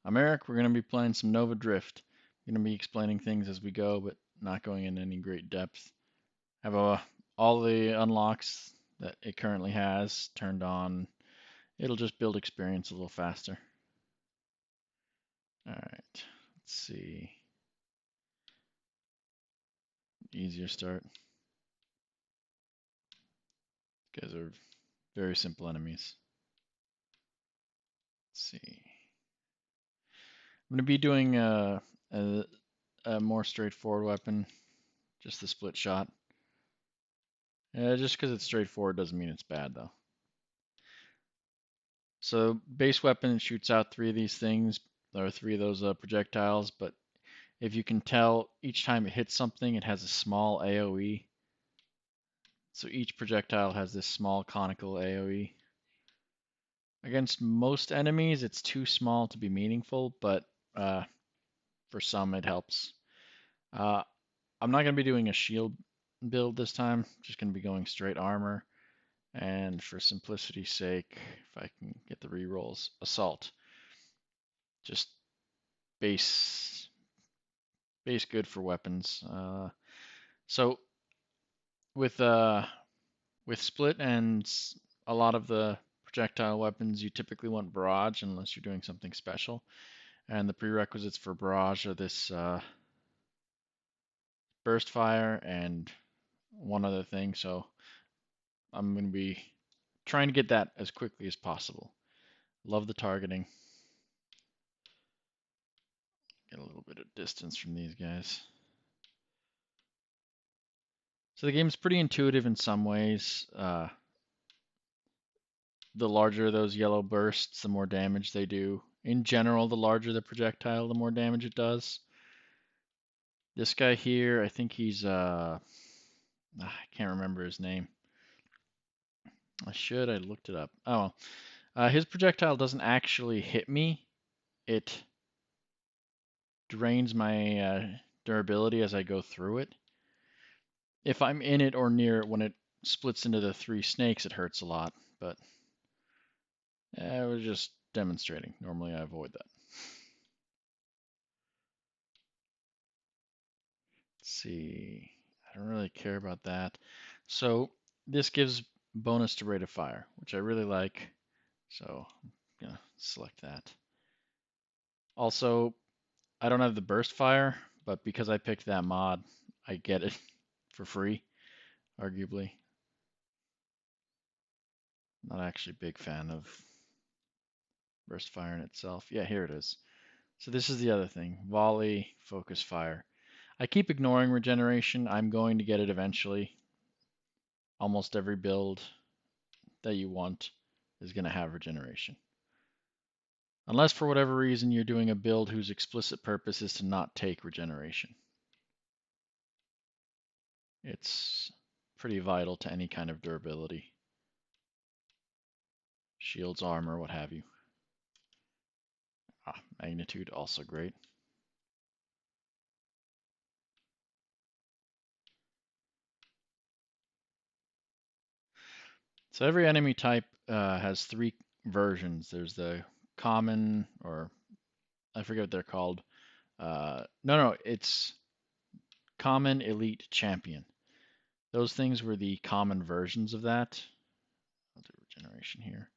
I'm Eric. We're going to be playing some Nova Drift. We're going to be explaining things as we go, but not going into any great depth. Have all the unlocks that it currently has turned on. It'll just build experience a little faster. All right, let's see. Easier start. These guys are very simple enemies. Let's see. I'm going to be doing a more straightforward weapon, just the split shot. Just because it's straightforward doesn't mean it's bad, though. So base weapon shoots out three of these things, or three of those projectiles, but if you can tell, each time it hits something, it has a small AoE. So each projectile has this small conical AoE. Against most enemies, it's too small to be meaningful, but for some it helps. I'm not going to be doing a shield build this time, just going to be going straight armor. And for simplicity's sake, if I can get the rerolls, assault. Just base good for weapons. So with split and a lot of the projectile weapons, you typically want barrage unless you're doing something special. And the prerequisites for barrage are this burst fire and one other thing. So I'm going to be trying to get that as quickly as possible. Love the targeting. Get a little bit of distance from these guys. So the game's pretty intuitive in some ways. The larger those yellow bursts, the more damage they do. In general, the larger the projectile, the more damage it does. This guy here, I think he's I can't remember his name. I looked it up. Oh, his projectile doesn't actually hit me. It drains my durability as I go through it. If I'm in it or near it when it splits into the three snakes, it hurts a lot, but I was just demonstrating. Normally I avoid that. Let's see. I don't really care about that. So this gives bonus to rate of fire, which I really like. So I'm gonna select that. Also, I don't have the burst fire, but because I picked that mod, I get it for free, arguably. Not actually a big fan of burst fire in itself. Yeah, here it is. So this is the other thing. Volley, focus fire. I keep ignoring regeneration. I'm going to get it eventually. Almost every build that you want is going to have regeneration. Unless for whatever reason you're doing a build whose explicit purpose is to not take regeneration. It's pretty vital to any kind of durability. Shields, armor, what have you. Magnitude, also great. So every enemy type has three versions. There's the common, or I forget what they're called. No, it's common, elite, champion. Those things were the common versions of that. I'll do regeneration here.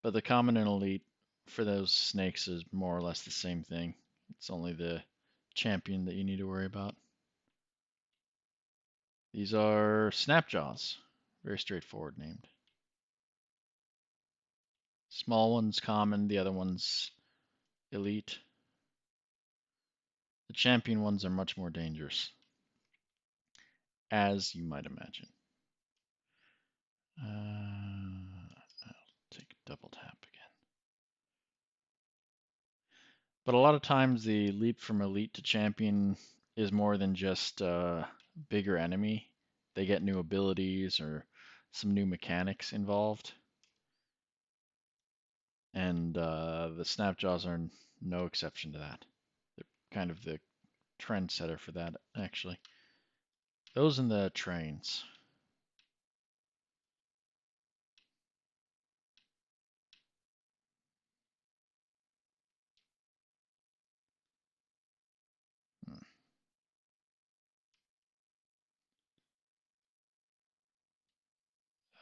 But the common and elite for those snakes is more or less the same thing. It's only the champion that you need to worry about. These are Snapjaws. Very straightforward named. Small one's common, the other one's elite. The champion ones are much more dangerous, as you might imagine. I'll take double tap again. But a lot of times the leap from elite to champion is more than just a bigger enemy. They get new abilities or some new mechanics involved. And the Snapjaws are no exception to that. They're kind of the trendsetter for that, actually. Those and the trains.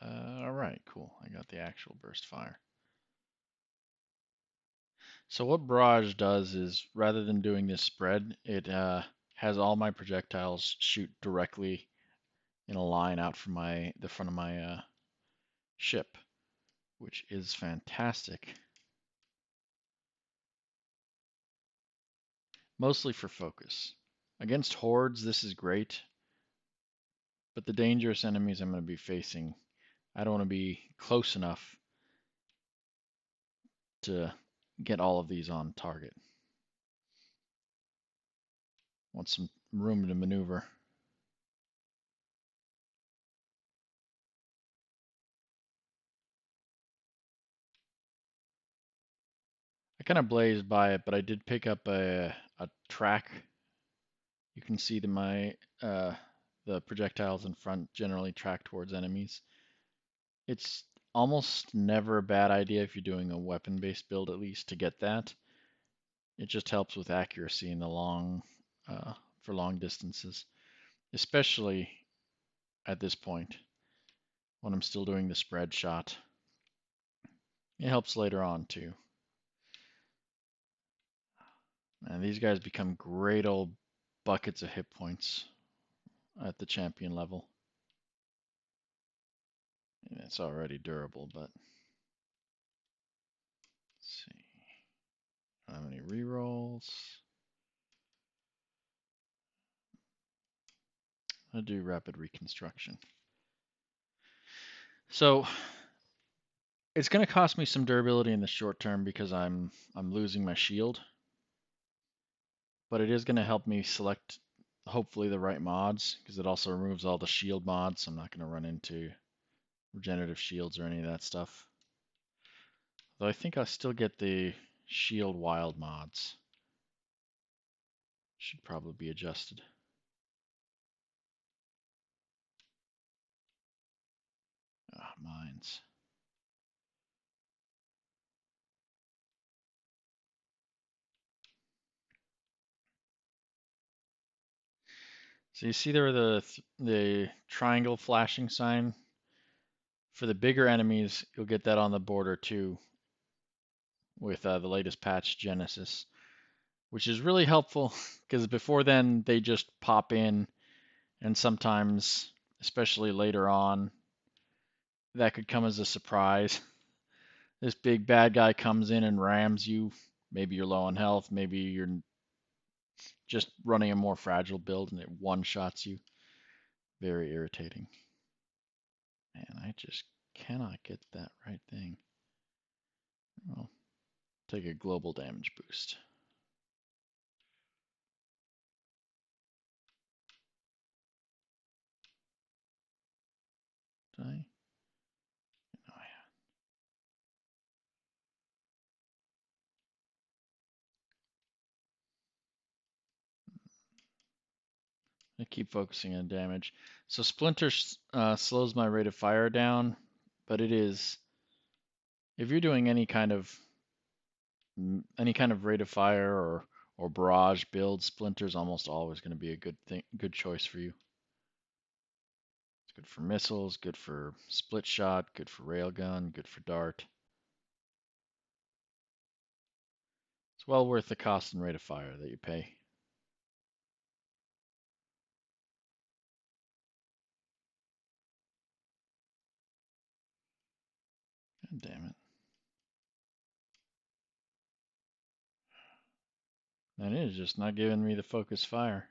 All right, cool. I got the actual burst fire. So what barrage does is, rather than doing this spread, it has all my projectiles shoot directly in a line out from the front of my ship, which is fantastic. Mostly for focus. Against hordes, this is great, but the dangerous enemies I'm going to be facing, I don't want to be close enough to get all of these on target. Want some room to maneuver. I kind of blazed by it, but I did pick up a track. You can see the projectiles in front generally track towards enemies. It's almost never a bad idea if you're doing a weapon-based build, at least, to get that. It just helps with accuracy in the for long distances, especially at this point when I'm still doing the spread shot. It helps later on too. And these guys become great old buckets of hit points at the champion level. And it's already durable, but let's see. How many rerolls? I'll do rapid reconstruction. So it's going to cost me some durability in the short term because I'm losing my shield, but it is going to help me select hopefully the right mods because it also removes all the shield mods. So I'm not going to run into regenerative shields or any of that stuff. Though I think I'll still get the shield wild mods. Should probably be adjusted. Ah, mines. So you see there the triangle flashing sign. For the bigger enemies, you'll get that on the border too with the latest patch, Genesis, which is really helpful because before then they just pop in, and sometimes, especially later on, that could come as a surprise. This big bad guy comes in and rams you. Maybe you're low on health, maybe you're just running a more fragile build and it one-shots you. Very irritating. Man, I just cannot get that right thing. Well, take a global damage boost. Did I? No, I keep focusing on damage. So Splinter slows my rate of fire down, but it is, if you're doing any kind of rate of fire or barrage build, Splinter's almost always going to be a good choice for you. It's good for missiles, good for split shot, good for railgun, good for dart. It's well worth the cost and rate of fire that you pay. God damn it. That is just not giving me the focus fire.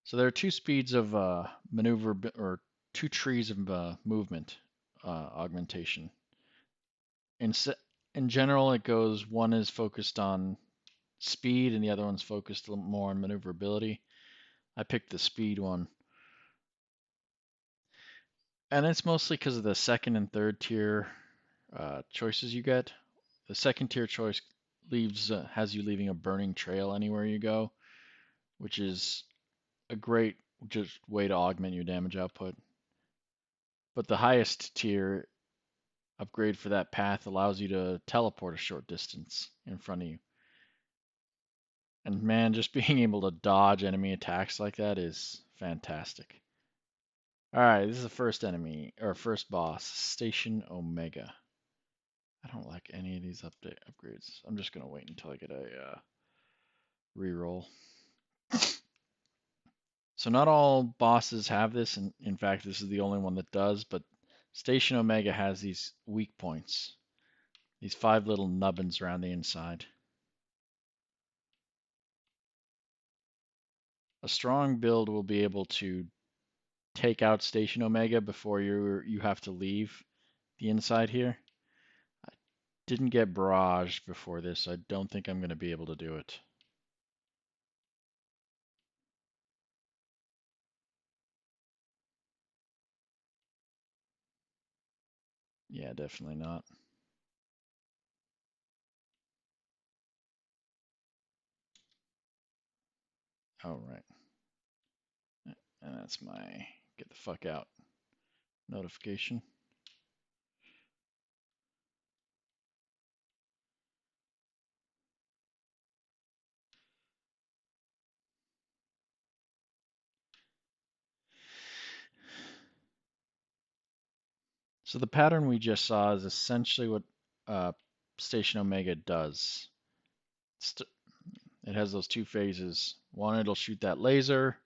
So there are two speeds of maneuver, or two trees of movement augmentation. In, in general, it goes, one is focused on speed and the other one's focused more on maneuverability. I picked the speed one. And it's mostly because of the second and third tier choices you get. The second tier choice has you leaving a burning trail anywhere you go, which is a great just way to augment your damage output. But the highest tier upgrade for that path allows you to teleport a short distance in front of you. And man, just being able to dodge enemy attacks like that is Fantastic. Alright, this is the first enemy, or first boss, Station Omega. I don't like any of these upgrades. I'm just going to wait until I get a reroll. So not all bosses have this, and in fact this is the only one that does, but Station Omega has these weak points. These 5 little nubbins around the inside. A strong build will be able to take out Station Omega before you have to leave the inside here. I didn't get barraged before this, so I don't think I'm going to be able to do it. Yeah, definitely not. Oh, right. And that's my get the fuck out notification. So the pattern we just saw is essentially what Station Omega does. It has those 2 phases. One, it'll shoot that laser.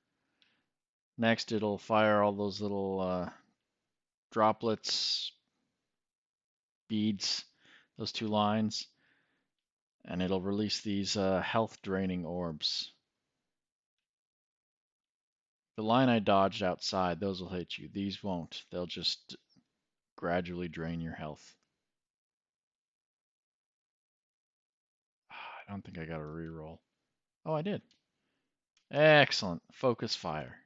Next, it'll fire all those little droplets, beads, those 2 lines, and it'll release these health draining orbs. The line I dodged outside, those will hit you. These won't. They'll just gradually drain your health. I don't think I got a reroll. Oh, I did. Excellent. Focus fire.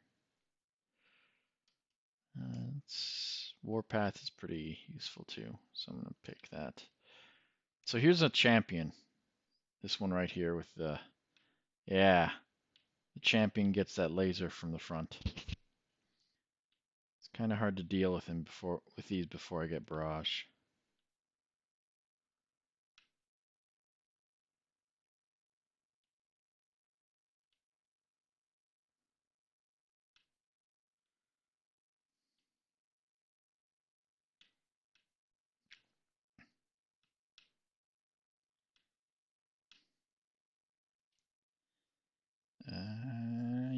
Warpath is pretty useful too, so I'm going to pick that. So here's a champion. This one right here with the, yeah, the champion gets that laser from the front. It's kind of hard to deal with him with these before I get barrage.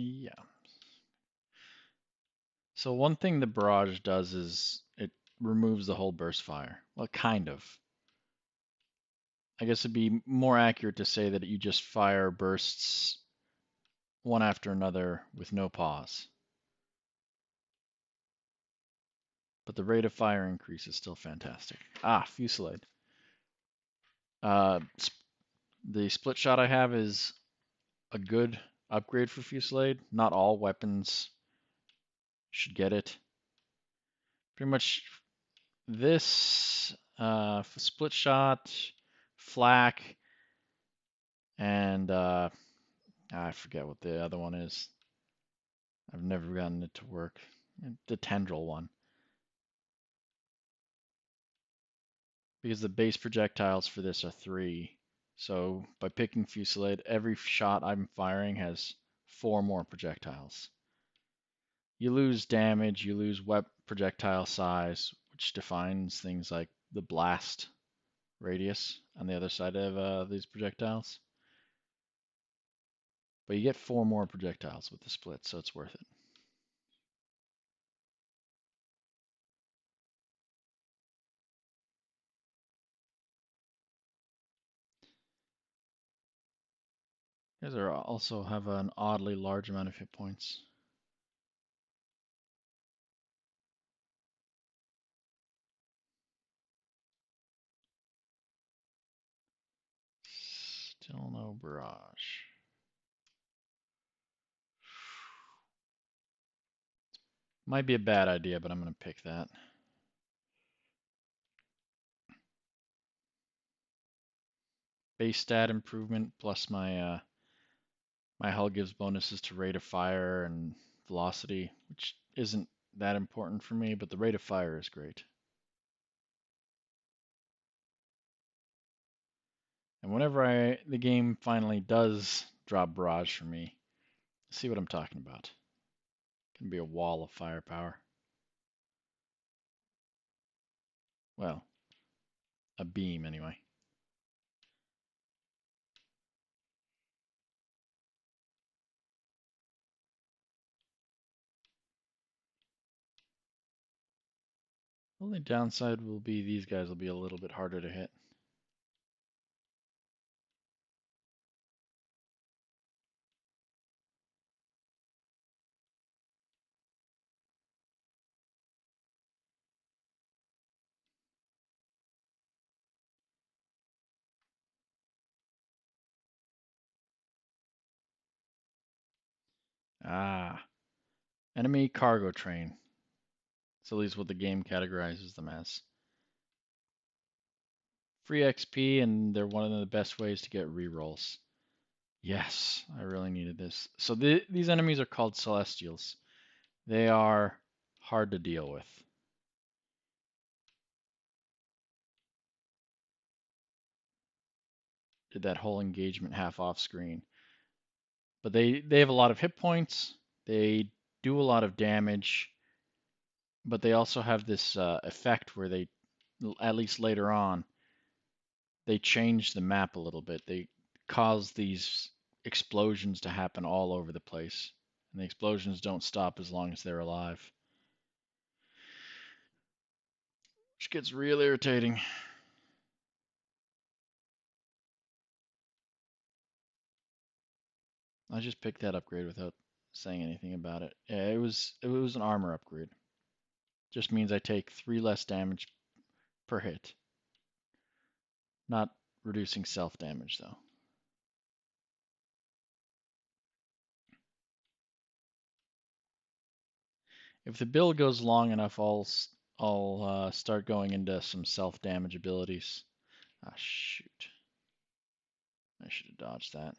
Yeah. So one thing the barrage does is it removes the whole burst fire. Well, kind of. I guess it'd be more accurate to say that you just fire bursts one after another with no pause. But the rate of fire increase is still fantastic. Ah, Fusillade. The split shot I have is a good upgrade for Fusillade. Not all weapons should get it. Pretty much this split shot, flak, and I forget what the other one is. I've never gotten it to work. The tendril one. Because the base projectiles for this are 3. So by picking Fusillade, every shot I'm firing has 4 more projectiles. You lose damage, you lose projectile size, which defines things like the blast radius on the other side of these projectiles. But you get 4 more projectiles with the split, so it's worth it. You guys also have an oddly large amount of hit points. Still no barrage. Might be a bad idea, but I'm going to pick that. Base stat improvement plus my my hull gives bonuses to rate of fire and velocity, which isn't that important for me, but the rate of fire is great. And whenever the game finally does drop barrage for me, see what I'm talking about. Can be a wall of firepower. Well, a beam anyway. Only downside will be these guys will be a little bit harder to hit. Ah, enemy cargo train. It's at least what the game categorizes them as. Free XP, and they're one of the best ways to get rerolls. Yes, I really needed this. So these enemies are called Celestials. They are hard to deal with. Did that whole engagement half off screen. But they have a lot of hit points. They do a lot of damage, but they also have this effect where they, at least later on, they change the map a little bit. They cause these explosions to happen all over the place, and the explosions don't stop as long as they're alive, which gets real irritating. I just picked that upgrade without saying anything about it. Yeah, it was an armor upgrade. Just means I take 3 less damage per hit. Not reducing self damage though. If the build goes long enough, I'll start going into some self damage abilities. Ah, shoot! I should have dodged that.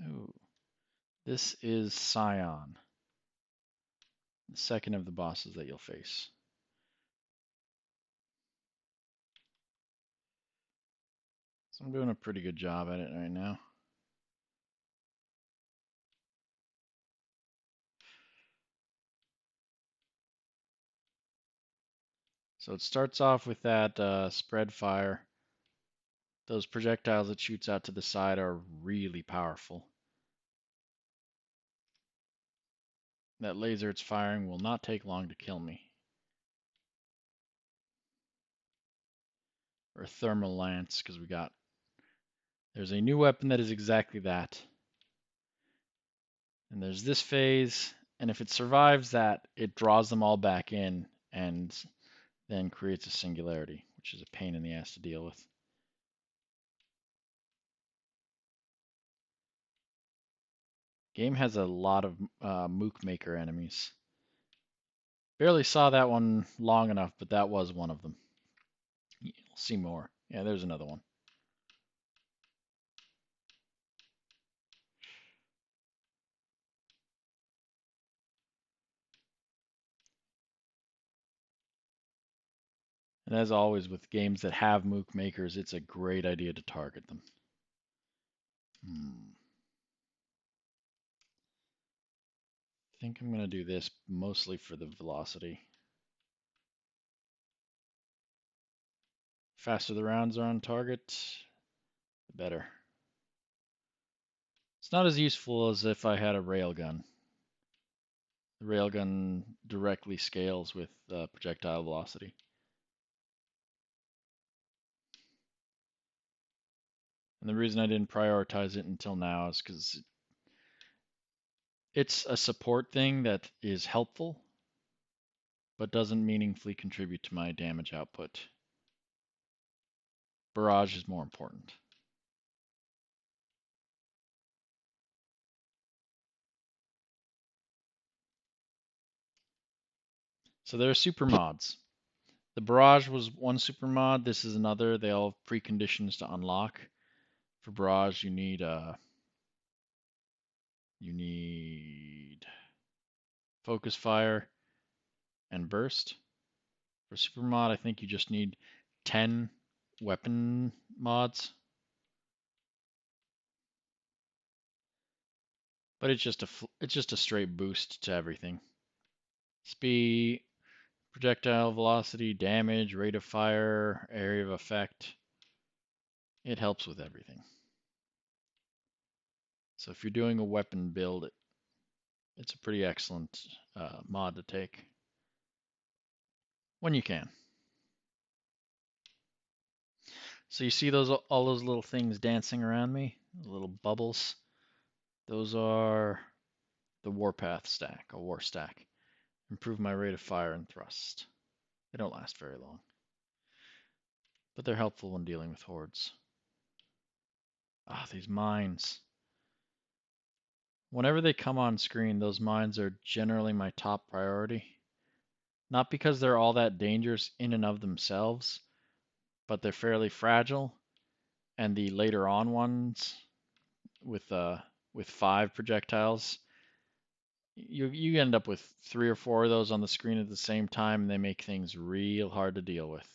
Ooh, this is Scion, the second of the bosses that you'll face. So I'm doing a pretty good job at it right now. So it starts off with that spread fire. Those projectiles it shoots out to the side are really powerful. That laser it's firing will not take long to kill me. Or thermal lance, because there's a new weapon that is exactly that. And there's this phase, and if it survives that, it draws them all back in and then creates a singularity, which is a pain in the ass to deal with. Game has a lot of Mook Maker enemies. Barely saw that one long enough, but that was one of them. You'll see more. Yeah, there's another one. And as always with games that have Mook Makers, it's a great idea to target them. I think I'm going to do this mostly for the velocity. Faster the rounds are on target, the better. It's not as useful as if I had a railgun. The railgun directly scales with projectile velocity. And the reason I didn't prioritize it until now is because it's a support thing that is helpful, but doesn't meaningfully contribute to my damage output. Barrage is more important. So there are super mods. The Barrage was one super mod. This is another. They all have preconditions to unlock. For Barrage, you need focus fire, and burst. For super mod, I think you just need 10 weapon mods. But it's just a straight boost to everything. Speed, projectile velocity, damage, rate of fire, area of effect. It helps with everything. So if you're doing a weapon build, it's a pretty excellent mod to take when you can. So you see all those little things dancing around me, little bubbles. Those are the warpath stack, a war stack. Improve my rate of fire and thrust. They don't last very long, but they're helpful when dealing with hordes. Ah, these mines. Whenever they come on screen, those mines are generally my top priority. Not because they're all that dangerous in and of themselves, but they're fairly fragile. And the later on ones with 5 projectiles, you end up with 3 or 4 of those on the screen at the same time, and they make things real hard to deal with.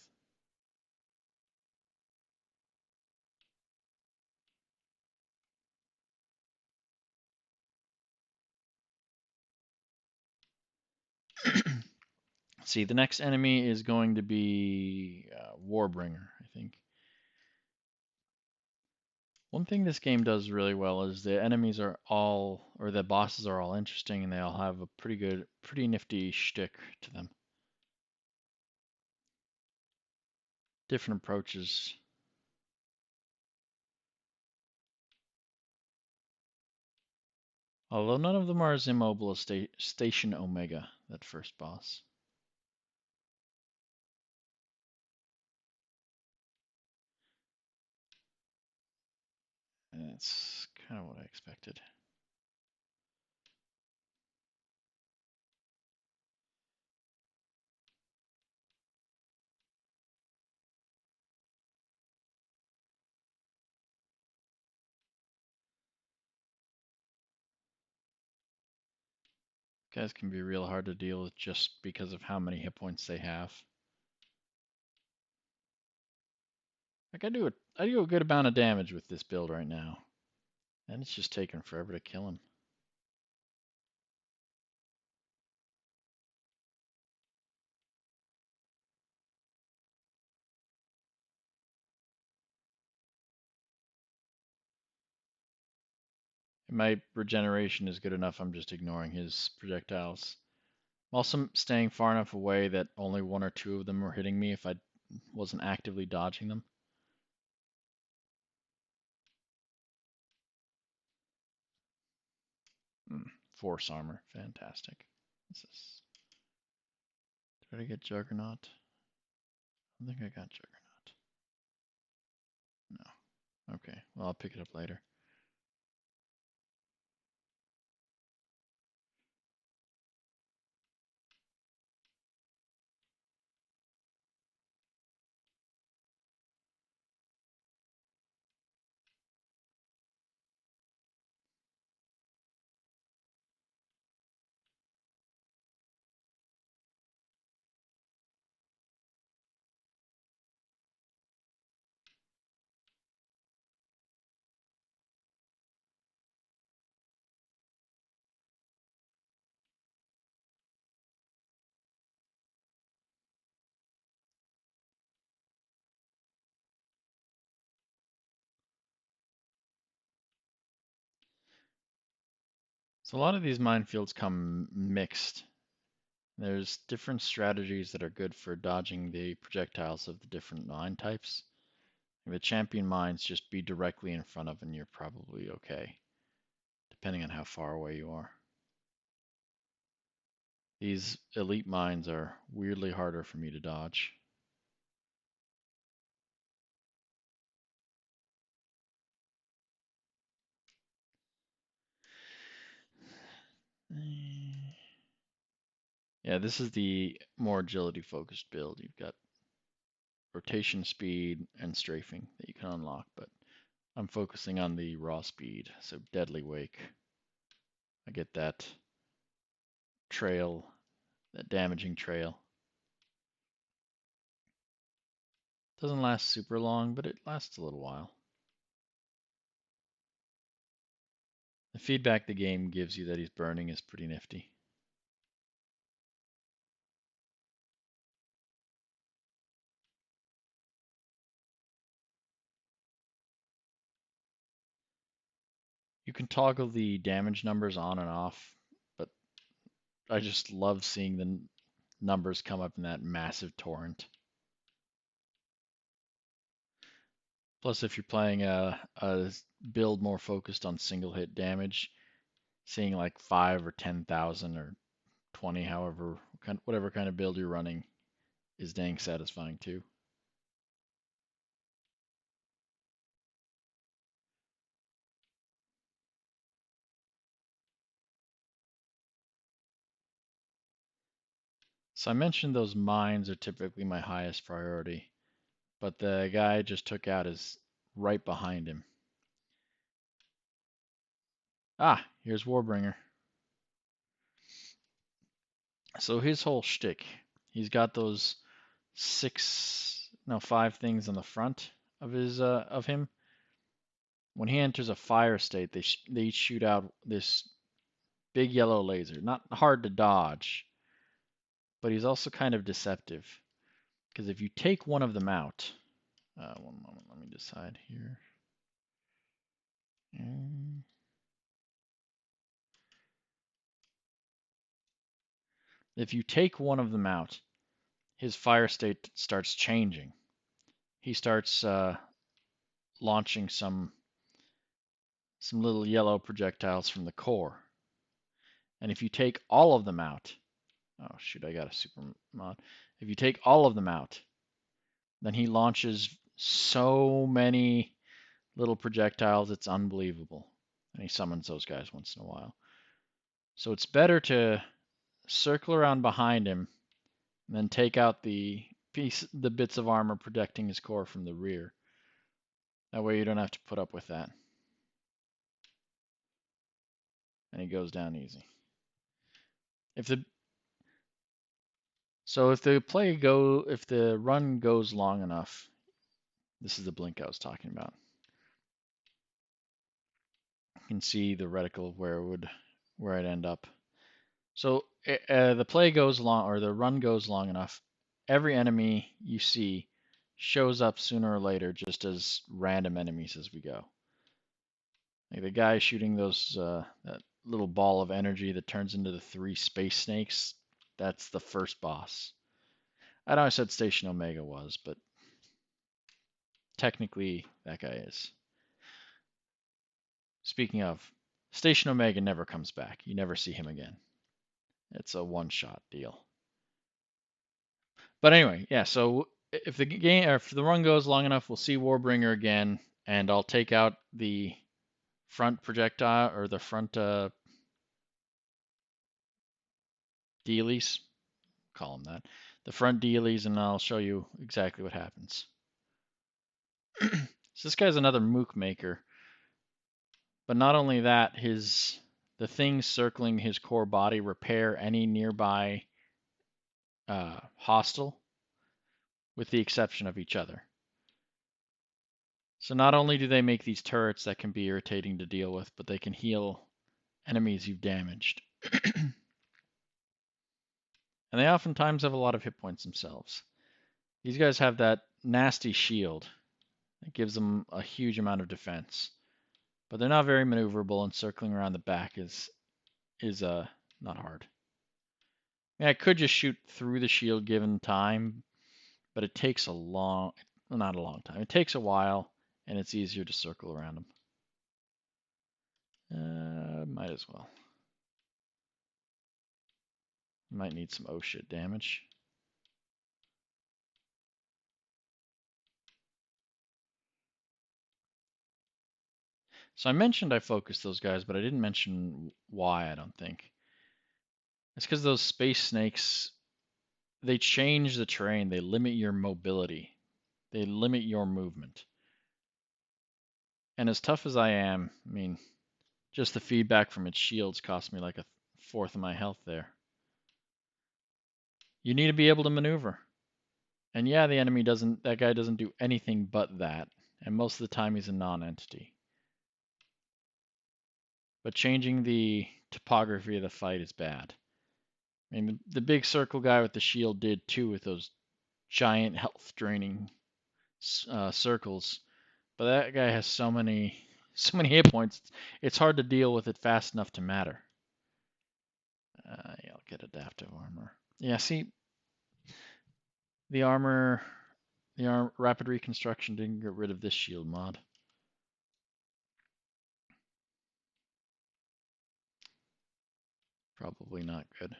See, the next enemy is going to be Warbringer, I think. One thing this game does really well is the enemies are all, or the bosses are all interesting, and they all have a pretty nifty shtick to them. Different approaches. Although none of them are as immobile as Station Omega, that first boss. And it's kind of what I expected. Guys can be real hard to deal with just because of how many hit points they have. Like I do a good amount of damage with this build right now. And it's just taking forever to kill him. My regeneration is good enough, I'm just ignoring his projectiles. I'm also staying far enough away that only 1 or 2 of them were hitting me if I wasn't actively dodging them. Force armor, fantastic. What's this? Did I get Juggernaut? I think I got Juggernaut. No. Okay, well I'll pick it up later. So a lot of these minefields come mixed. There's different strategies that are good for dodging the projectiles of the different mine types. If a champion mines, just be directly in front of and you're probably okay, depending on how far away you are. These elite mines are weirdly harder for me to dodge. Yeah, this is the more agility focused build. You've got rotation speed and strafing that you can unlock, but I'm focusing on the raw speed, so Deadly Wake. I get that trail, that damaging trail. Doesn't last super long, but it lasts a little while. The feedback the game gives you that he's burning is pretty nifty. You can toggle the damage numbers on and off, but I just love seeing the numbers come up in that massive torrent. Plus, if you're playing a build more focused on single hit damage, seeing like 5 or 10,000 or 20, however, whatever kind of build you're running, is dang satisfying too. So I mentioned those mines are typically my highest priority, but the guy I just took out is right behind him. Ah, here's Warbringer. So his whole shtick, he's got those 5 things on the front of him. When he enters a fire state, they shoot out this big yellow laser. Not hard to dodge, but he's also kind of deceptive. Because if you take one of them out, one moment, let me decide here. If you take one of them out, his fire state starts changing. He starts launching some little yellow projectiles from the core. And if you take all of them out, oh shoot, I got a super mod. If you take all of them out, then he launches so many little projectiles, it's unbelievable. And he summons those guys once in a while. So it's better to circle around behind him and then take out the bits of armor protecting his core from the rear. That way you don't have to put up with that. And he goes down easy. If the run goes long enough, this is the blink I was talking about. You can see the reticle where it'd end up. So the play goes long, or the run goes long enough. Every enemy you see shows up sooner or later, just as random enemies as we go. Like the guy shooting that little ball of energy that turns into the 3 space snakes. That's the first boss. I know I said Station Omega was, but technically that guy is. Speaking of, Station Omega never comes back. You never see him again. It's a one-shot deal. But anyway, yeah, so if the run goes long enough, we'll see Warbringer again, and I'll take out the front projectile, or the front dealies, call them that, the front dealies, and I'll show you exactly what happens. So this guy's another mook maker, but not only that, the things circling his core body repair any nearby hostile, with the exception of each other. So not only do they make these turrets that can be irritating to deal with, but they can heal enemies you've damaged. And they oftentimes have a lot of hit points themselves. These guys have that nasty shield that gives them a huge amount of defense. But they're not very maneuverable, and circling around the back is not hard. I could just shoot through the shield given time, but it takes not a long time. It takes a while, and it's easier to circle around them. Might as well. Might need some oh shit damage. So I mentioned I focused those guys, but I didn't mention why, I don't think. It's because those space snakes, they change the terrain. They limit your mobility. They limit your movement. And as tough as I am, I mean, just the feedback from its shields cost me like 1/4 of my health there. You need to be able to maneuver. And yeah, that guy doesn't do anything but that. And most of the time he's a non-entity. But changing the topography of the fight is bad. I mean, the big circle guy with the shield did too with those giant health draining circles. But that guy has so many hit points. It's hard to deal with it fast enough to matter. Yeah, I'll get adaptive armor. Yeah, see, the rapid reconstruction didn't get rid of this shield mod. Probably not good.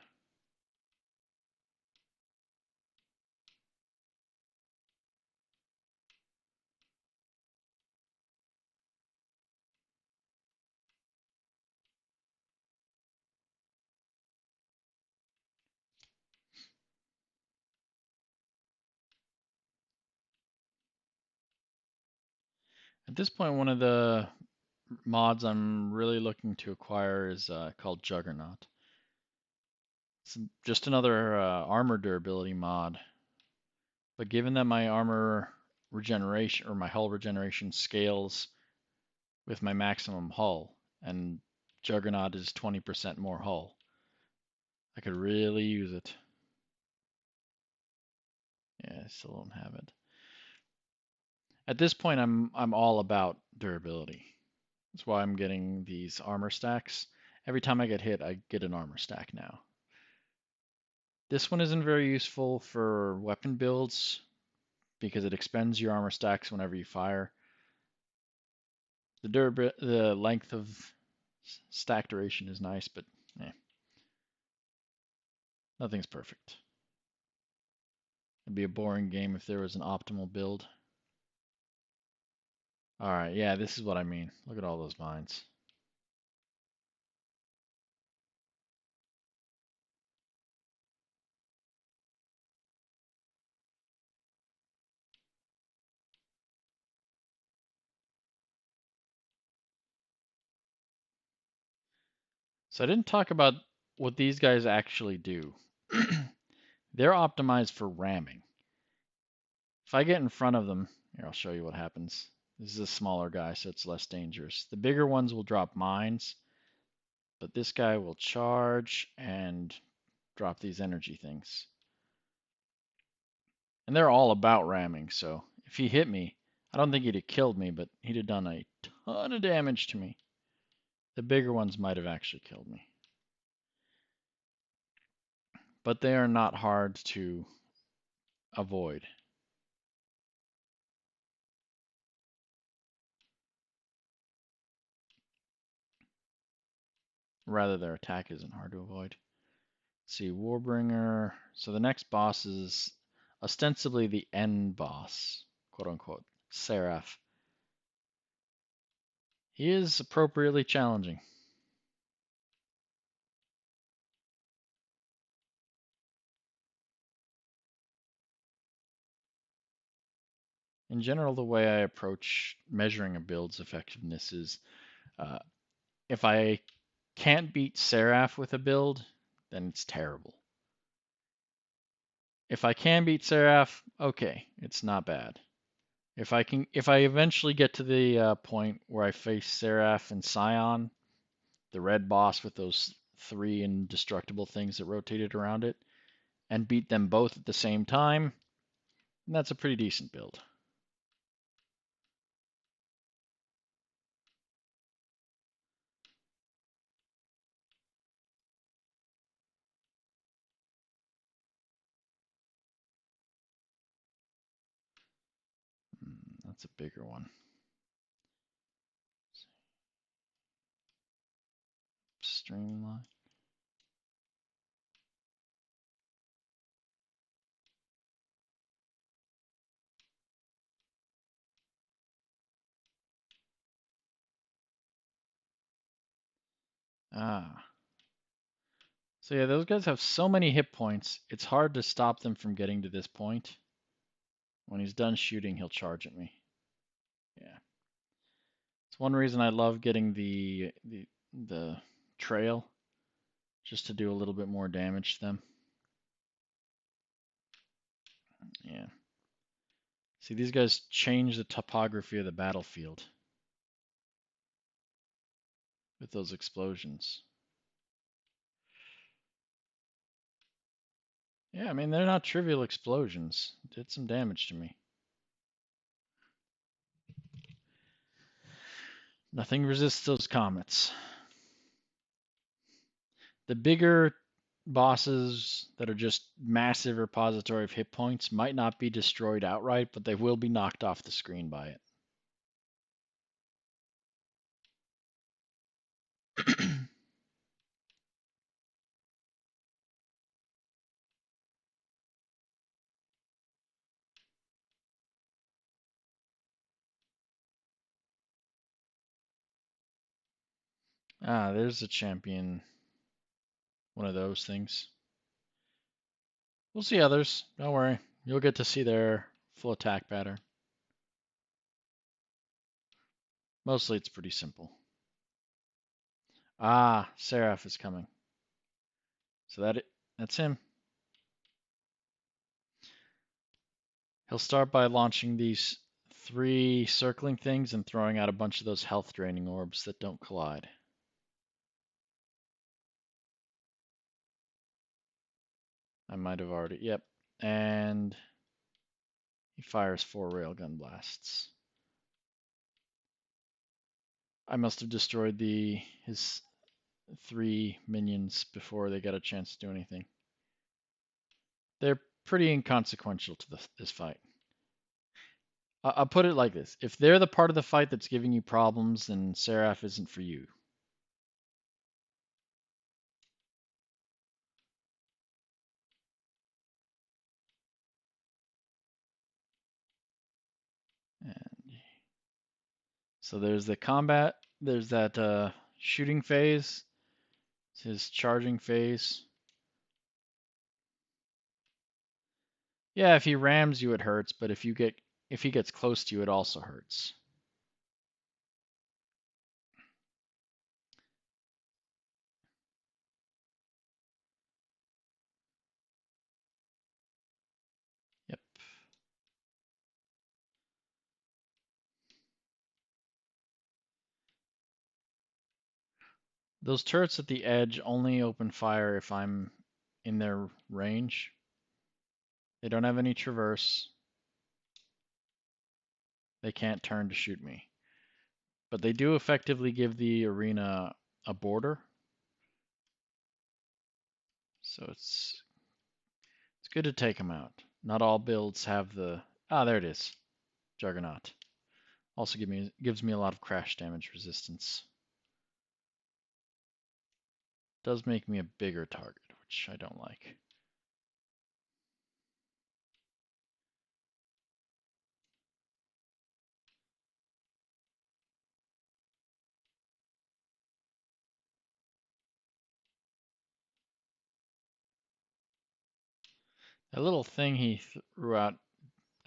At this point, one of the mods I'm really looking to acquire is called Juggernaut. It's just another armor durability mod. But given that my armor regeneration or my hull regeneration scales with my maximum hull, and Juggernaut is 20% more hull, I could really use it. Yeah, I still don't have it. At this point, I'm all about durability. That's why I'm getting these armor stacks. Every time I get hit, I get an armor stack now. This one isn't very useful for weapon builds because it expends your armor stacks whenever you fire. The length of stack duration is nice, but nothing's perfect. It'd be a boring game if there was an optimal build. Alright, yeah, this is what I mean. Look at all those mines. So I didn't talk about what these guys actually do. They're optimized for ramming. If I get in front of them, here, I'll show you what happens. This is a smaller guy, so it's less dangerous. The bigger ones will drop mines, but this guy will charge and drop these energy things. And they're all about ramming, so if he hit me, I don't think he'd have killed me, but he'd have done a ton of damage to me. The bigger ones might have actually killed me. But they are not hard to avoid. Rather, their attack isn't hard to avoid. Let's see, Warbringer. So the next boss is ostensibly the end boss, quote unquote, Seraph. He is appropriately challenging. In general, the way I approach measuring a build's effectiveness is uh, if I can't beat Seraph with a build, then it's terrible. If I can beat Seraph, okay, it's not bad. If I eventually get to the point where I face Seraph and Scion, the red boss with those 3 indestructible things that rotated around it, and beat them both at the same time, that's a pretty decent build. That's a bigger one. Streamline. Ah. So yeah, those guys have so many hit points, it's hard to stop them from getting to this point. When he's done shooting, he'll charge at me. Yeah. It's one reason I love getting the trail, just to do a little bit more damage to them. See, these guys change the topography of the battlefield with those explosions. Yeah, I mean, they're not trivial explosions. Did some damage to me. Nothing resists those comets. The bigger bosses that are just massive repository of hit points might not be destroyed outright, but they will be knocked off the screen by it. Ah, there's a champion. One of those things. We'll see others. Don't worry. You'll get to see their full attack pattern. Mostly it's pretty simple. Ah, Seraph is coming. So that's him. He'll start by launching these 3 circling things and throwing out a bunch of those health draining orbs that don't collide. I might have already, yep. And he fires 4 railgun blasts. I must have destroyed his 3 minions before they got a chance to do anything. They're pretty inconsequential to this fight. I'll put it like this. If they're the part of the fight that's giving you problems, then Seraph isn't for you. And so there's the combat. There's that shooting phase. It's his charging phase. Yeah, if he rams you, it hurts. But if he gets close to you, it also hurts. Yep. Those turrets at the edge only open fire if I'm in their range. They don't have any traverse. They can't turn to shoot me. But they do effectively give the arena a border. So it's good to take them out. Not all builds have the... Ah, there it is. Juggernaut. Also gives me a lot of crash damage resistance. Does make me a bigger target, which I don't like. That little thing he threw out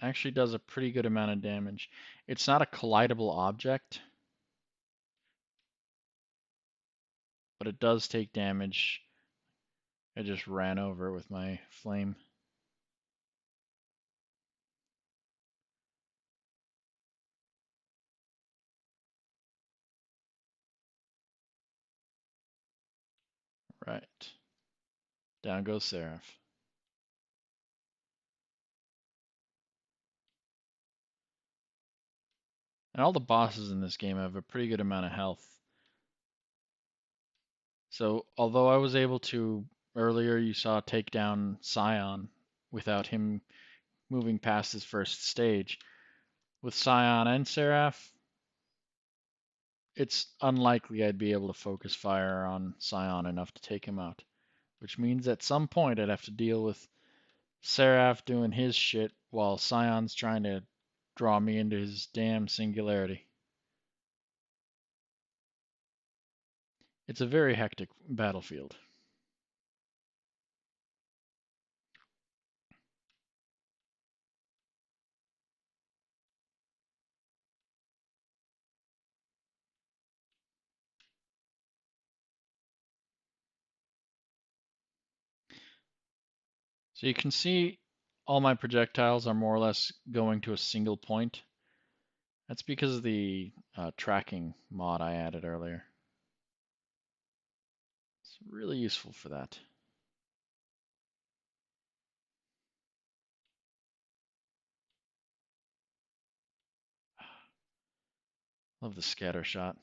actually does a pretty good amount of damage. It's not a collidable object, but it does take damage. I just ran over it with my flame. Right. Down goes Seraph. And all the bosses in this game have a pretty good amount of health. So although I was able to, earlier you saw take down Scion without him moving past his first stage, with Scion and Seraph, it's unlikely I'd be able to focus fire on Scion enough to take him out. Which means at some point I'd have to deal with Seraph doing his shit while Scion's trying to draw me into his damn singularity. It's a very hectic battlefield. So you can see all my projectiles are more or less going to a single point. That's because of the tracking mod I added earlier. It's really useful for that. Love the scatter shot.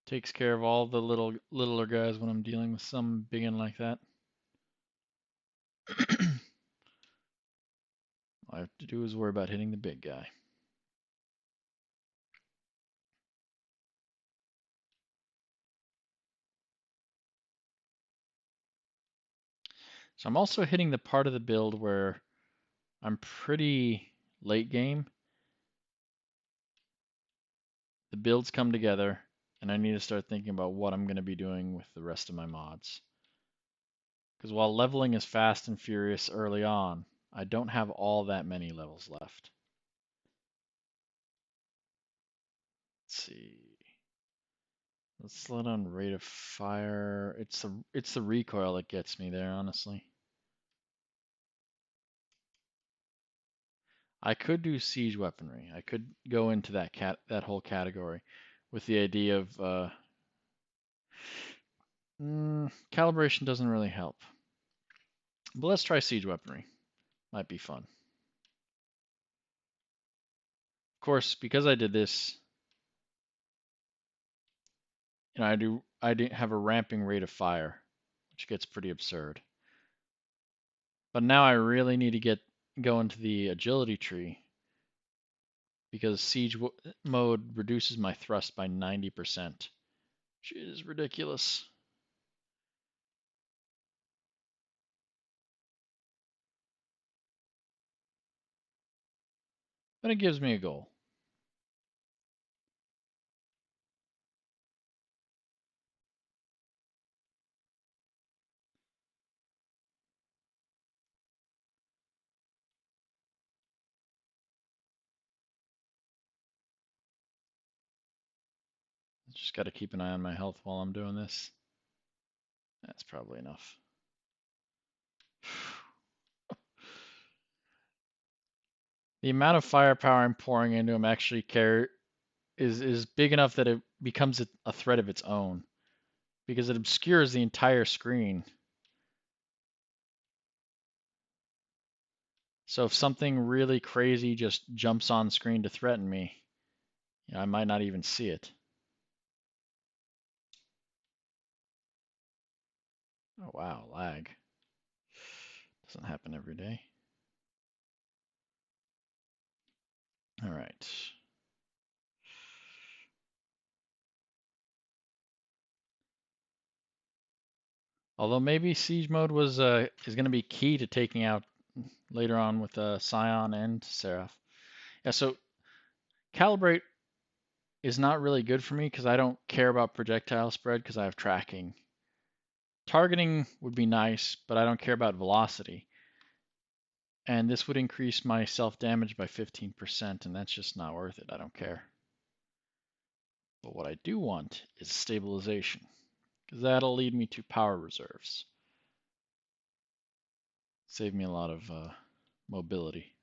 Takes care of all the littler guys when I'm dealing with some big one like that. All I have to do is worry about hitting the big guy. So I'm also hitting the part of the build where I'm pretty late game. The builds come together, and I need to start thinking about what I'm going to be doing with the rest of my mods. Because while leveling is fast and furious early on, I don't have all that many levels left. Let's see. Let's slow down rate of fire. It's the recoil that gets me there, honestly. I could do siege weaponry. I could go into that whole category with the idea of calibration doesn't really help. But let's try siege weaponry. Might be fun. Of course, because I did this, I didn't have a ramping rate of fire, which gets pretty absurd. But now I really need to go into the agility tree because siege mode reduces my thrust by 90%, which is ridiculous. But it gives me a goal. Just got to keep an eye on my health while I'm doing this. That's probably enough. The amount of firepower I'm pouring into him actually is big enough that it becomes a threat of its own because it obscures the entire screen. So if something really crazy just jumps on screen to threaten me, I might not even see it. Oh wow, lag. Doesn't happen every day. All right. Although maybe siege mode is going to be key to taking out later on with Scion and Seraph. Yeah, so calibrate is not really good for me because I don't care about projectile spread because I have tracking. Targeting would be nice, but I don't care about velocity. And this would increase my self-damage by 15%, and that's just not worth it. I don't care. But what I do want is stabilization, because that'll lead me to power reserves. Save me a lot of mobility.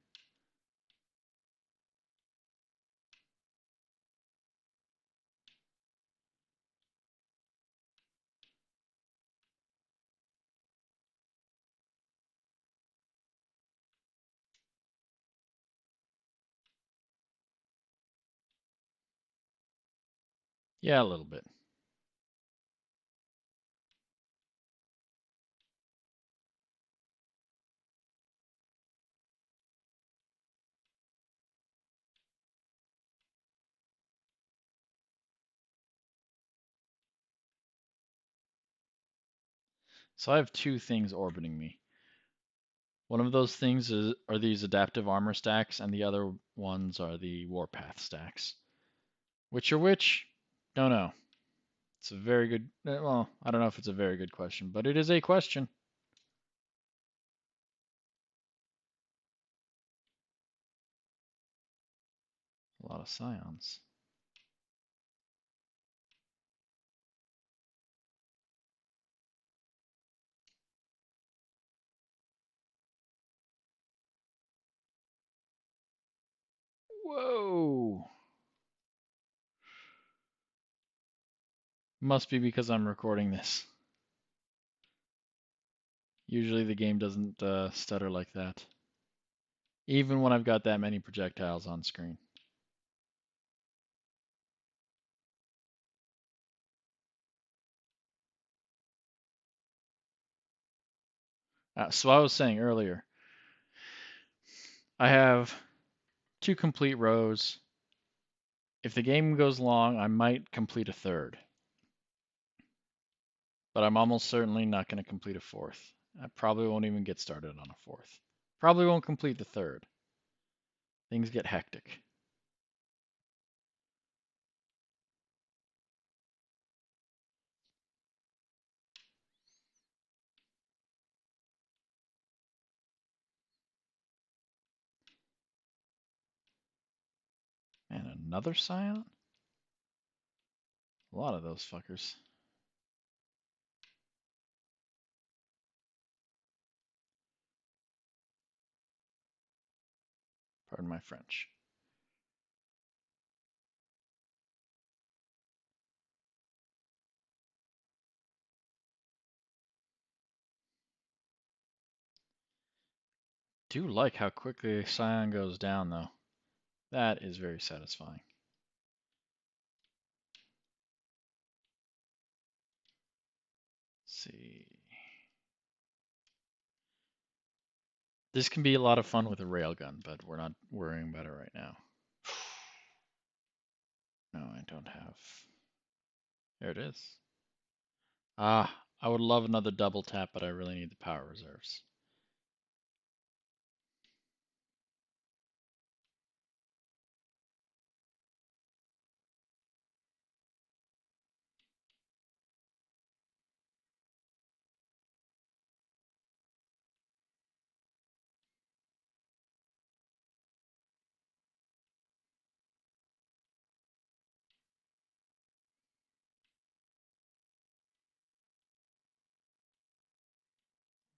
Yeah, a little bit. So I have two things orbiting me. One of those things are these adaptive armor stacks, and the other ones are the warpath stacks. Which are which? Don't know. It's a very good, well, I don't know if it's a very good question, but it is a question. A lot of scions. Whoa! Must be because I'm recording this. Usually the game doesn't stutter like that. Even when I've got that many projectiles on screen. So I was saying earlier, I have 2 complete rows. If the game goes long, I might complete a third. But I'm almost certainly not going to complete a fourth. I probably won't even get started on a fourth. Probably won't complete the third. Things get hectic. And another Scion? A lot of those fuckers. Pardon my French. Do like how quickly Scion goes down, though. That is very satisfying. Let's see. This can be a lot of fun with a railgun, but we're not worrying about it right now. No, I don't have. There it is. Ah, I would love another double tap, but I really need the power reserves.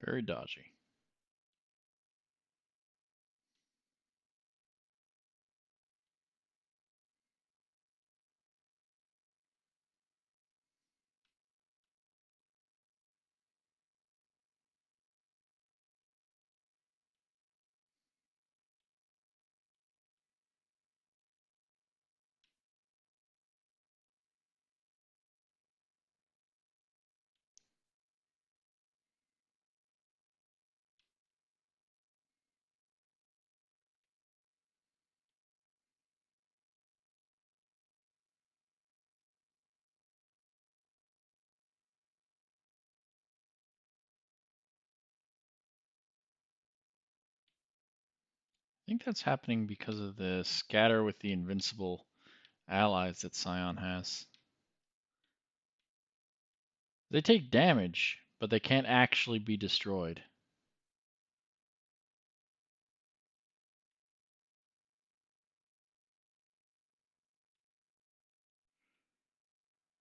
Very dodgy. I think that's happening because of the scatter with the invincible allies that Scion has. They take damage, but they can't actually be destroyed.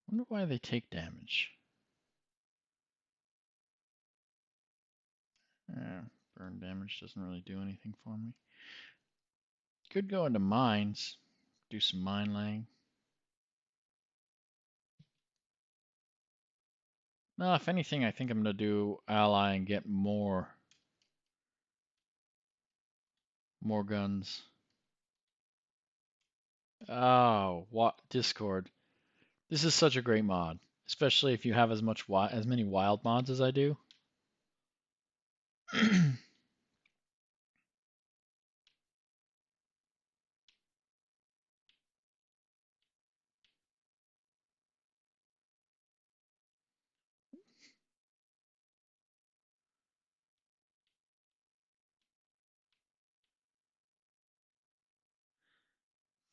I wonder why they take damage. Burn damage doesn't really do anything for me. Could go into mines, do some mine laying. No, if anything, I think I'm going to do ally and get more guns. Oh, what Discord. This is such a great mod, especially if you have as many wild mods as I do. I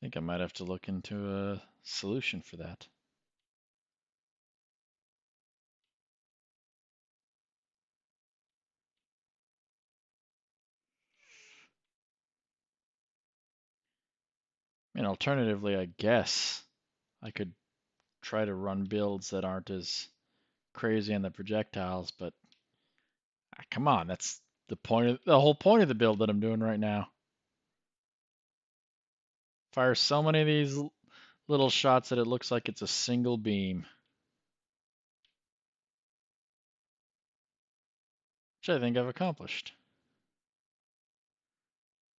think I might have to look into a solution for that. I mean, alternatively, I guess I could try to run builds that aren't as crazy on the projectiles, but come on, that's the whole point of the build that I'm doing right now. Fire so many of these little shots that it looks like it's a single beam. Which I think I've accomplished.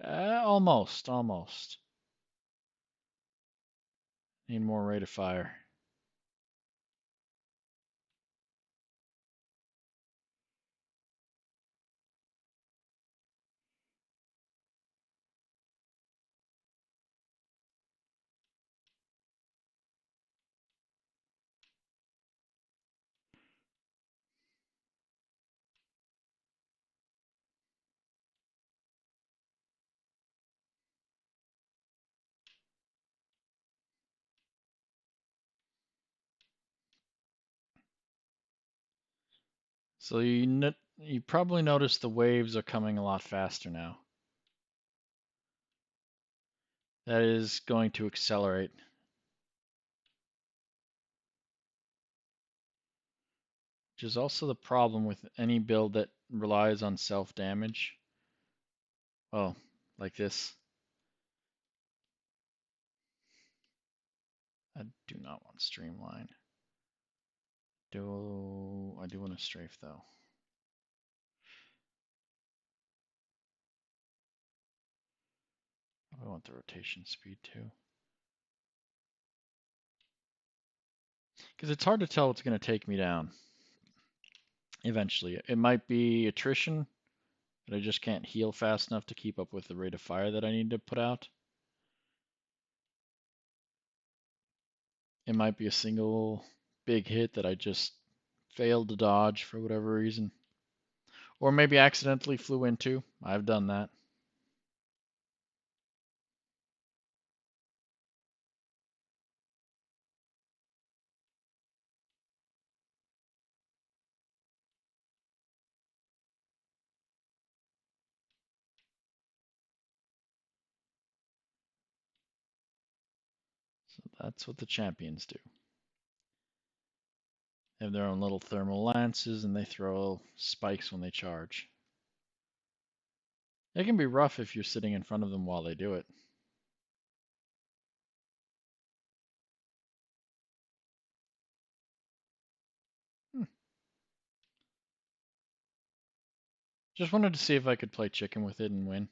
Almost, almost. Need more rate of fire. So you probably noticed the waves are coming a lot faster now. That is going to accelerate. Which is also the problem with any build that relies on self-damage. Well, like this. I do not want streamline. I do want to strafe though. I want the rotation speed too. Because it's hard to tell what's going to take me down. Eventually. It might be attrition, that I just can't heal fast enough to keep up with the rate of fire that I need to put out. It might be a single big hit that I just failed to dodge for whatever reason. Or maybe accidentally flew into. I've done that. So that's what the champions do. They have their own little thermal lances and they throw spikes when they charge. It can be rough if you're sitting in front of them while they do it. Just wanted to see if I could play chicken with it and win.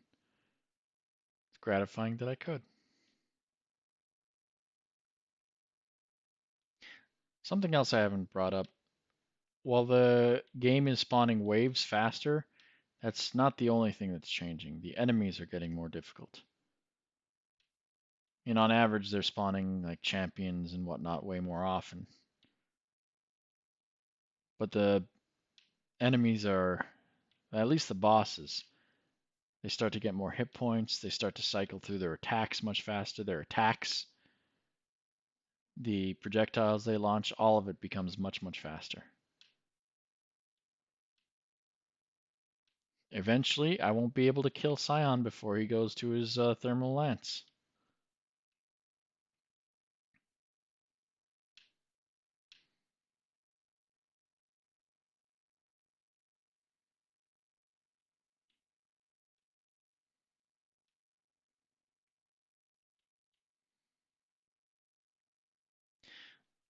It's gratifying that I could. Something else I haven't brought up. While the game is spawning waves faster, that's not the only thing that's changing. The enemies are getting more difficult. On average, they're spawning like champions and whatnot way more often. But the enemies are, at least the bosses, they start to get more hit points. They start to cycle through their attacks much faster. Their attacks, the projectiles they launch, all of it becomes much, much faster. Eventually, I won't be able to kill Scion before he goes to his thermal lance.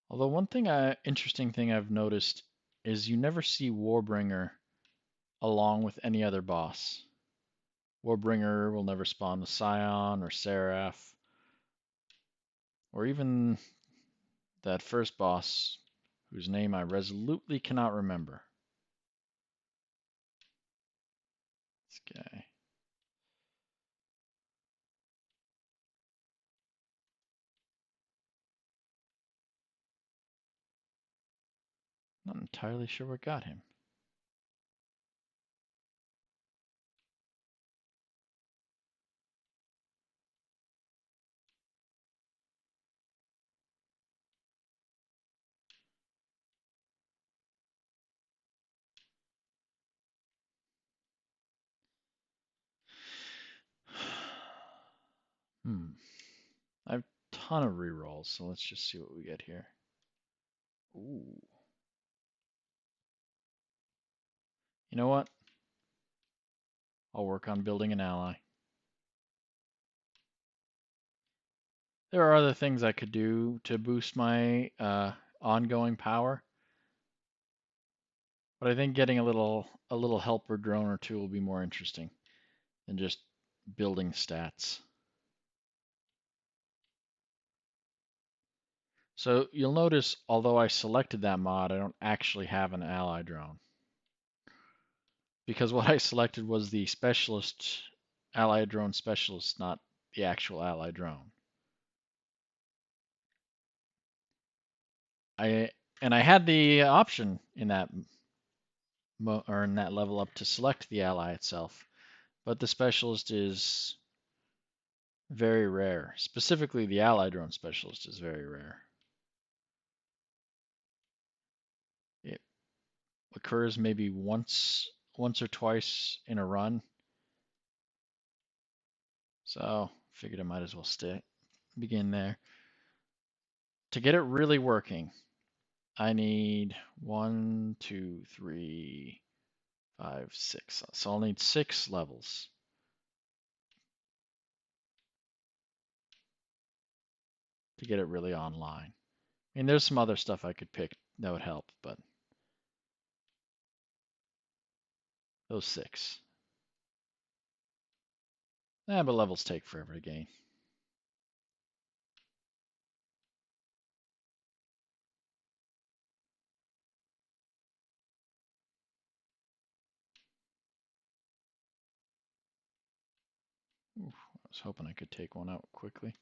Although one interesting thing I've noticed is you never see Warbringer along with any other boss. Warbringer will never spawn with Scion or Seraph, or even that first boss whose name I resolutely cannot remember. This guy. Not entirely sure what got him. I have a ton of rerolls, so let's just see what we get here. Ooh. You know what? I'll work on building an ally. There are other things I could do to boost my ongoing power, but I think getting a little helper drone or two will be more interesting than just building stats. So you'll notice, although I selected that mod, I don't actually have an ally drone. Because what I selected was the specialist, ally drone specialist, not the actual ally drone. I and I had the option in that in that level up to select the ally itself, but the specialist is very rare. Specifically, the ally drone specialist is very rare. It occurs maybe once or twice in a run. So figured I might as well begin there. To get it really working, I need 1, 2, 3, 5, 6. So I'll need 6 levels. To get it really online. I mean, there's some other stuff I could pick that would help, but those 6. But levels take forever to gain. Oof, I was hoping I could take one out quickly.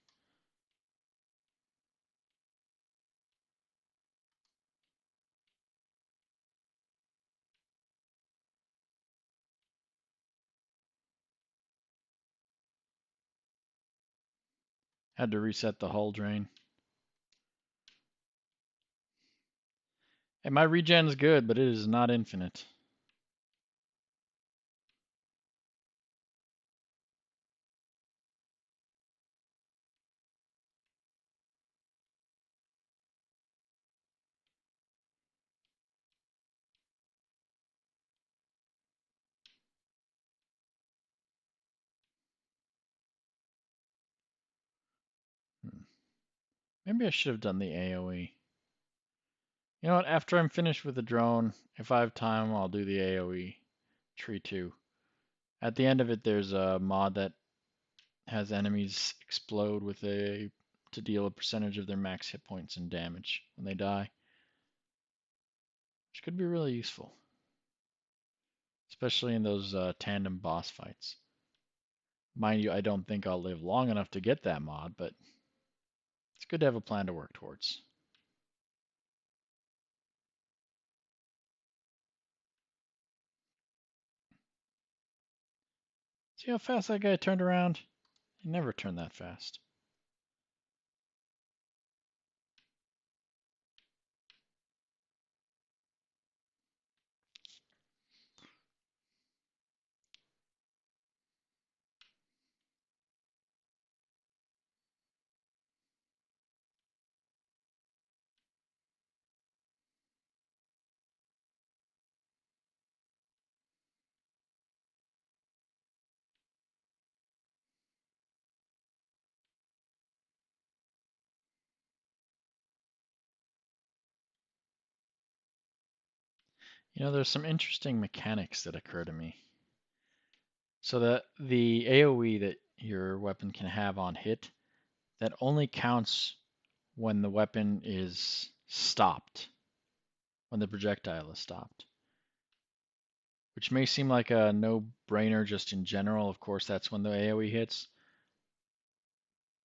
Had to reset the hull drain. And my regen is good, but it is not infinite. Maybe I should have done the AoE. You know what? After I'm finished with the drone, if I have time, I'll do the AoE tree 2. At the end of it, there's a mod that has enemies explode to deal a percentage of their max hit points and damage when they die, which could be really useful, especially in those tandem boss fights. Mind you, I don't think I'll live long enough to get that mod, but it's good to have a plan to work towards. See how fast that guy turned around? He never turned that fast. You know, there's some interesting mechanics that occur to me. So the AoE that your weapon can have on hit, that only counts when the weapon is stopped, when the projectile is stopped. Which may seem like a no-brainer just in general. Of course, that's when the AoE hits.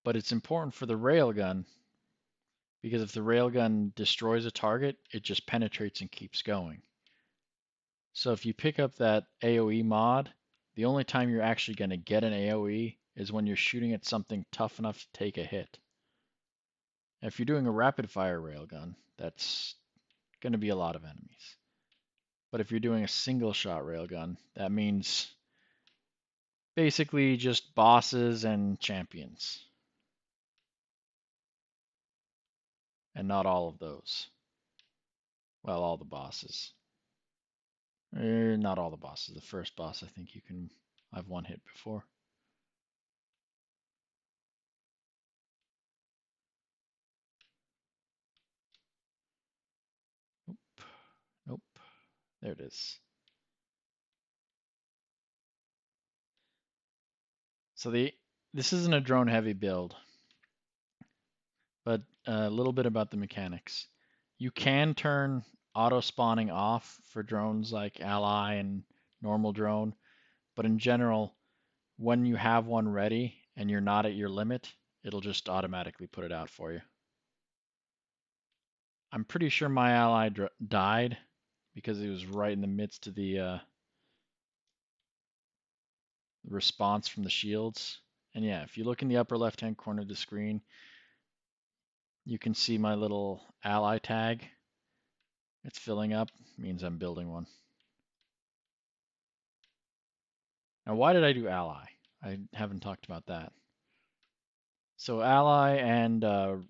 But it's important for the railgun, because if the railgun destroys a target, it just penetrates and keeps going. So if you pick up that AoE mod, the only time you're actually going to get an AoE is when you're shooting at something tough enough to take a hit. And if you're doing a rapid fire railgun, that's going to be a lot of enemies. But if you're doing a single shot railgun, that means basically just bosses and champions. And not all of those. Well, all the bosses. Not all the bosses. The first boss, I think I've one hit before. There it is. So this isn't a drone heavy build, but a little bit about the mechanics. You can turn auto spawning off for drones like Ally and normal drone, but in general, when you have one ready and you're not at your limit, it'll just automatically put it out for you. I'm pretty sure my Ally died because it was right in the midst of the response from the shields. And yeah, if you look in the upper left-hand corner of the screen, you can see my little Ally tag. It's filling up, means I'm building one. Now, why did I do Ally? I haven't talked about that. So Ally and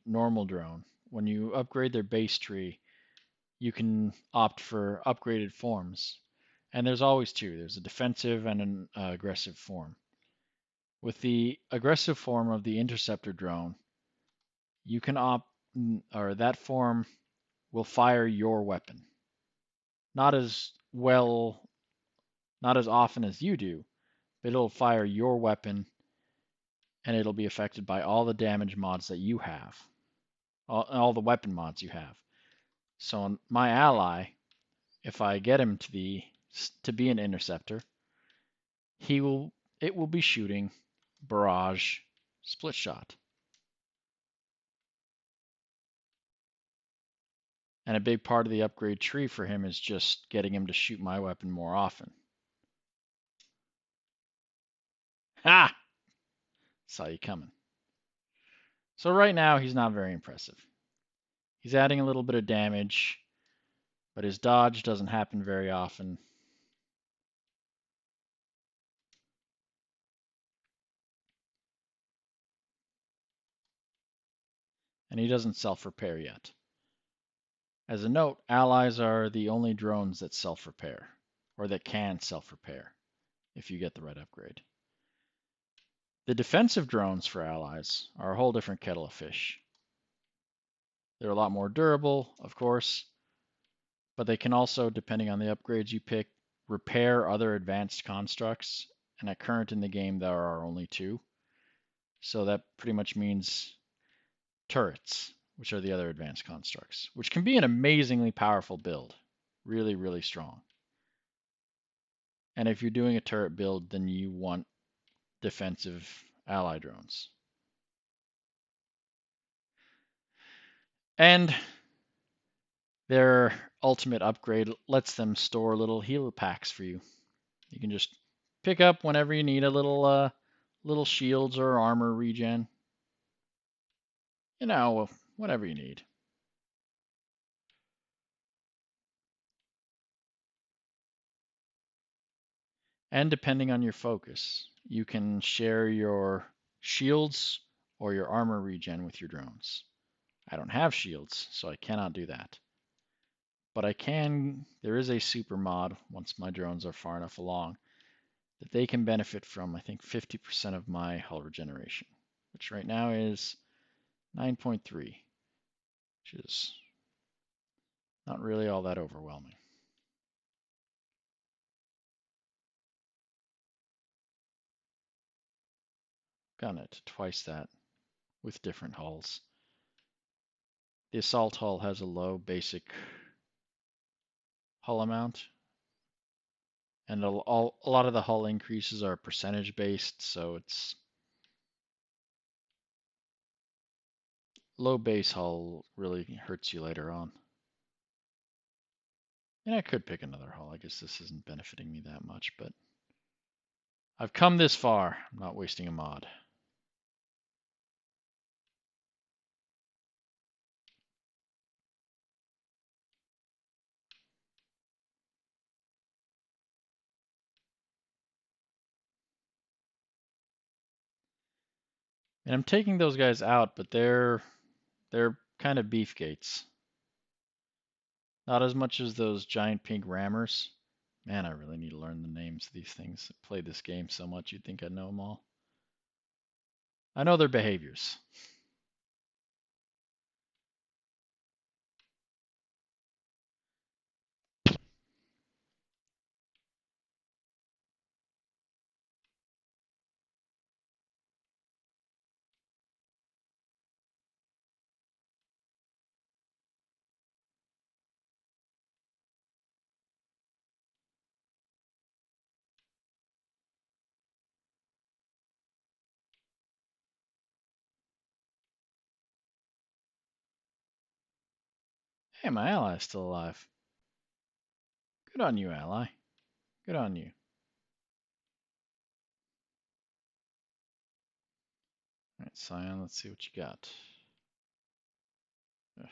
normal drone, when you upgrade their base tree, you can opt for upgraded forms. And there's always two. There's a defensive and an aggressive form. With the aggressive form of the interceptor drone, you can opt, or that form will fire your weapon. Not as well, not as often as you do, but it'll fire your weapon and it'll be affected by all the damage mods that you have, all the weapon mods you have. So on my ally, if I get him to be an interceptor, it will be shooting barrage split shot. And a big part of the upgrade tree for him is just getting him to shoot my weapon more often. Ha! Saw you coming. So right now he's not very impressive. He's adding a little bit of damage, but his dodge doesn't happen very often. And he doesn't self-repair yet. As a note, allies are the only drones that self-repair, or that can self-repair, if you get the right upgrade. The defensive drones for allies are a whole different kettle of fish. They're a lot more durable, of course, but they can also, depending on the upgrades you pick, repair other advanced constructs, and at current in the game there are only two. So that pretty much means turrets, which are the other advanced constructs, which can be an amazingly powerful build. Really, really strong. And if you're doing a turret build, then you want defensive ally drones. And their ultimate upgrade lets them store little heal packs for you. You can just pick up whenever you need a little shields or armor regen. You know, whatever you need. And depending on your focus, you can share your shields or your armor regen with your drones. I don't have shields, so I cannot do that. But there is a super mod once my drones are far enough along that they can benefit from, I think, 50% of my hull regeneration, which right now is 9.3, which is not really all that overwhelming. Gotten it to twice that with different hulls. The assault hull has a low basic hull amount, and a lot of the hull increases are percentage based, so it's low base hull really hurts you later on. And I could pick another hull. I guess this isn't benefiting me that much, but I've come this far. I'm not wasting a mod. And I'm taking those guys out, but they're kind of beefgates. Not as much as those giant pink rammers. Man, I really need to learn the names of these things. I played this game so much you'd think I'd know them all. I know their behaviors. Hey, my ally's still alive. Good on you, ally. Good on you. All right, Scion, let's see what you got. Ugh.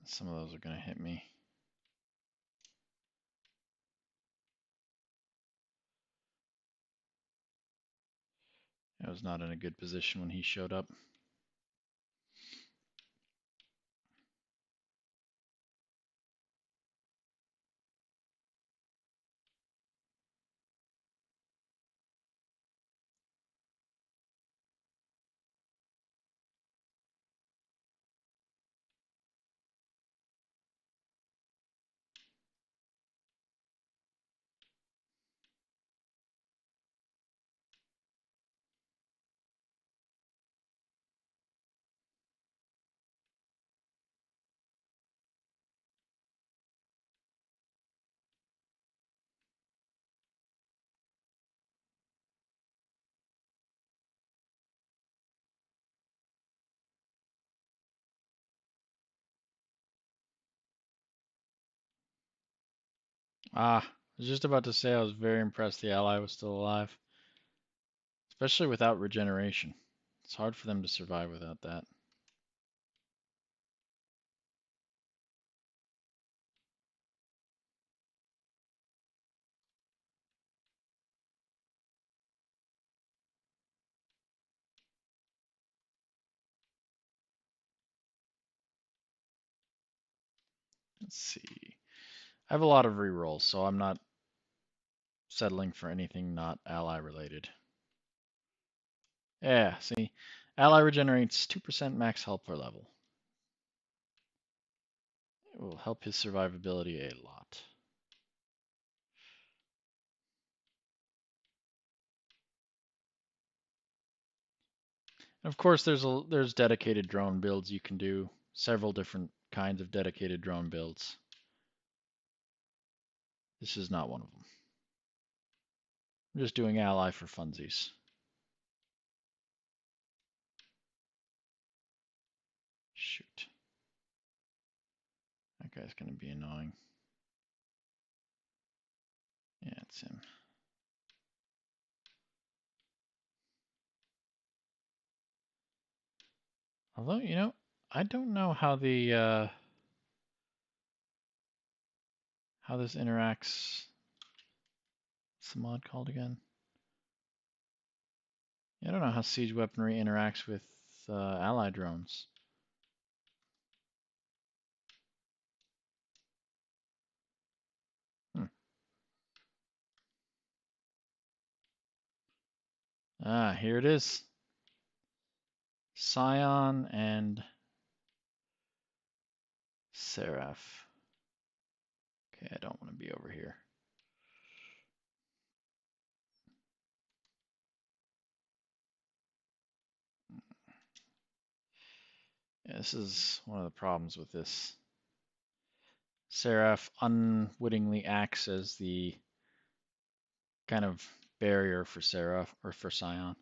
Some of those are going to hit me. I was not in a good position when he showed up. Ah, I was just about to say I was very impressed the ally was still alive, especially without regeneration. It's hard for them to survive without that. Let's see. I have a lot of rerolls, so I'm not settling for anything not ally related. Yeah, see, ally regenerates 2% max health per level. It will help his survivability a lot. And of course, there's dedicated drone builds you can do. Several different kinds of dedicated drone builds. This is not one of them. I'm just doing ally for funsies. Shoot. That guy's going to be annoying. Yeah, it's him. Although, you know, I don't know how the how this interacts. What's the mod called again? Yeah, I don't know how siege weaponry interacts with ally drones. Hmm. Ah, here it is. Scion and Seraph. Okay, I don't want to be over here. Yeah, this is one of the problems with this. Seraph unwittingly acts as the kind of barrier for Seraph or for Scion.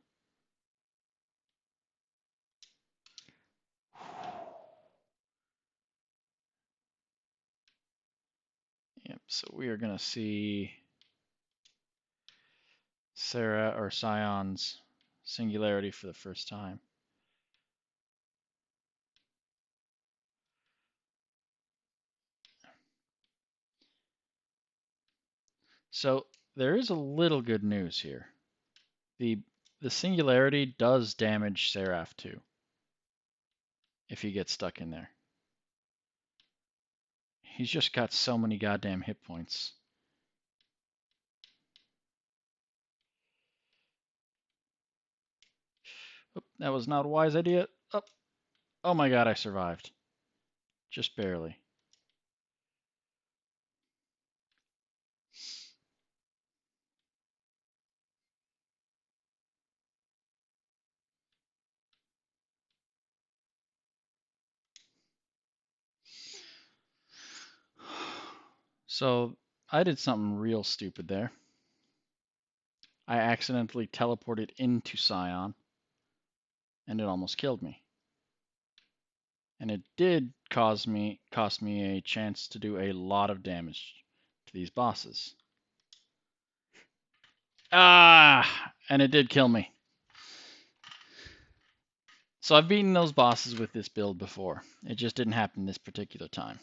Yep, so we are going to see Sarah or Scion's singularity for the first time. So there is a little good news here. The singularity does damage Seraph too, if he gets stuck in there. He's just got so many goddamn hit points. Oh, that was not a wise idea. Oh, oh my god, I survived. Just barely. So I did something real stupid there. I accidentally teleported into Scion and it almost killed me. And it did cost me a chance to do a lot of damage to these bosses. And it did kill me. So I've beaten those bosses with this build before. It just didn't happen this particular time.